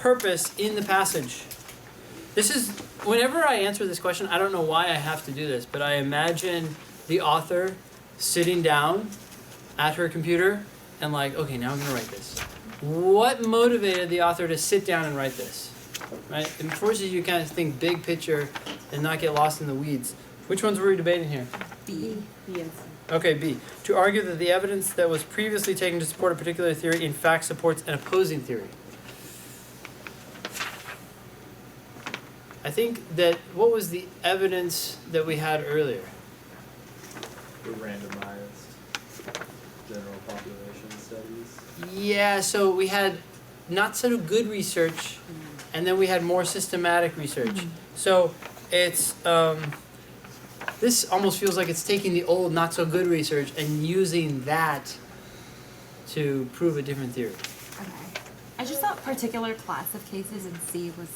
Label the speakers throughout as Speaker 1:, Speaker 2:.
Speaker 1: purpose in the passage? This is, whenever I answer this question, I don't know why I have to do this, but I imagine the author sitting down at her computer and like, okay, now I'm going to write this. What motivated the author to sit down and write this? Right? It forces you to kind of think big picture and not get lost in the weeds. Which ones were we debating here?
Speaker 2: B. B and C.
Speaker 1: Okay, B. To argue that the evidence that was previously taken to support a particular theory in fact supports an opposing theory. I think that, what was the evidence that we had earlier?
Speaker 3: The randomized general population studies.
Speaker 1: Yeah, so we had not so good research, and then we had more systematic research. So it's, this almost feels like it's taking the old not so good research and using that to prove a different theory.
Speaker 2: Okay. I just thought particular class of cases in C was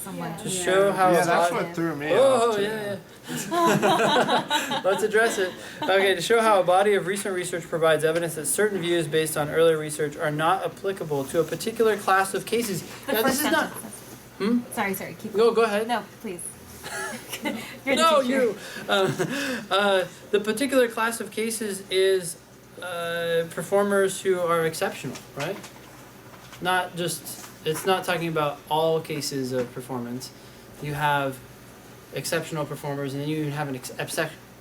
Speaker 2: somewhat.
Speaker 1: To show how
Speaker 4: Yeah, that's
Speaker 1: body-
Speaker 4: what threw me
Speaker 1: Oh,
Speaker 4: off. too.
Speaker 1: yeah. Let's address it. Okay, to show how a body of recent research provides evidence that certain views based on earlier research are not applicable to a particular class of cases.
Speaker 2: The
Speaker 1: Now, this
Speaker 2: first
Speaker 1: is not.
Speaker 2: sentence. Sorry, keep
Speaker 1: Go ahead.
Speaker 2: No, please. You're the
Speaker 1: No,
Speaker 2: teacher.
Speaker 1: you. The particular class of cases is performers who are exceptional, right? Not just. It's not talking about all cases of performance. You have exceptional performers, and then you have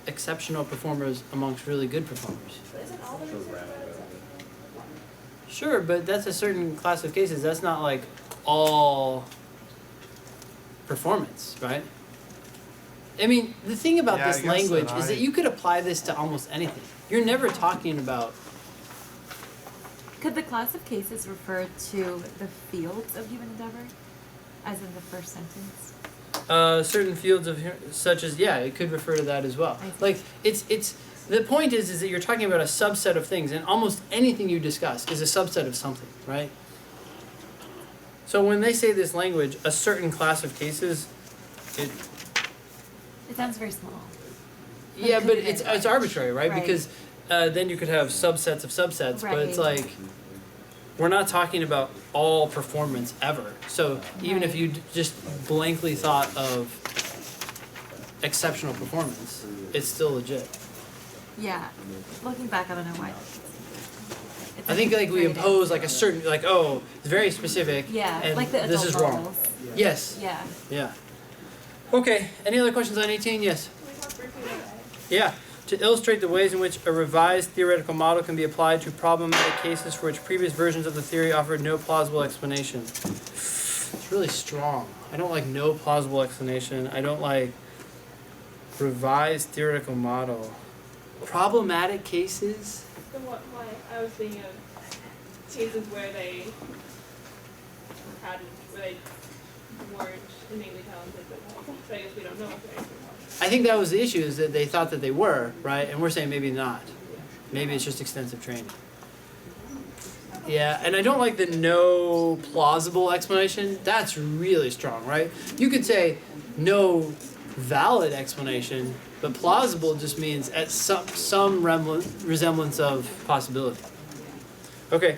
Speaker 1: exceptional performers amongst really good performers. Sure, but that's a certain class of cases. That's not like all performance, right? I mean, the thing about
Speaker 4: Yeah, I
Speaker 1: this
Speaker 4: guess
Speaker 1: language
Speaker 4: that
Speaker 1: is that you could apply this to almost anything. You're never talking about.
Speaker 2: Could the class of cases refer to the fields of human endeavor, as in the first sentence?
Speaker 1: Certain fields of such as it could refer to that as well.
Speaker 2: I see.
Speaker 1: Like it's the point is that you're talking about a subset of things, and almost anything you discuss is a subset of something, right? So when they say this language, a certain class of cases,
Speaker 2: It sounds very small. But
Speaker 1: yeah,
Speaker 2: it
Speaker 1: but
Speaker 2: could be
Speaker 1: it's
Speaker 2: very large.
Speaker 1: arbitrary, right?
Speaker 2: Right.
Speaker 1: Because then you could have subsets of subsets, but it's
Speaker 2: Right.
Speaker 1: like we're not talking about all performance ever. So even if
Speaker 2: Right.
Speaker 1: you just blankly thought of exceptional performance, it's still legit.
Speaker 2: Yeah. Looking back, I don't know why.
Speaker 1: I think like we
Speaker 2: very
Speaker 1: impose like a
Speaker 2: dense.
Speaker 1: certain like it's very specific.
Speaker 2: Yeah,
Speaker 1: and
Speaker 2: like the
Speaker 1: this
Speaker 2: adult
Speaker 1: is wrong.
Speaker 2: novels.
Speaker 1: Yes.
Speaker 2: Yeah.
Speaker 1: Yeah. Okay. Any other questions on 18? Yes. Yeah. To illustrate the ways in which a revised theoretical model can be applied to problematic cases for which previous versions of the theory offered no plausible explanation. It's really strong. I don't like no plausible explanation. I don't like revised theoretical model. Problematic cases?
Speaker 5: Why I was thinking of cases where they weren't innately talented, but so I guess we don't know if they're.
Speaker 1: I think that was the issue, is that they thought that they were, right? And we're saying maybe not. Maybe it's just extensive training. Yeah, and I don't like the no plausible explanation. That's really strong, right? You could say no valid explanation, but plausible just means at some resemblance of possibility. Okay,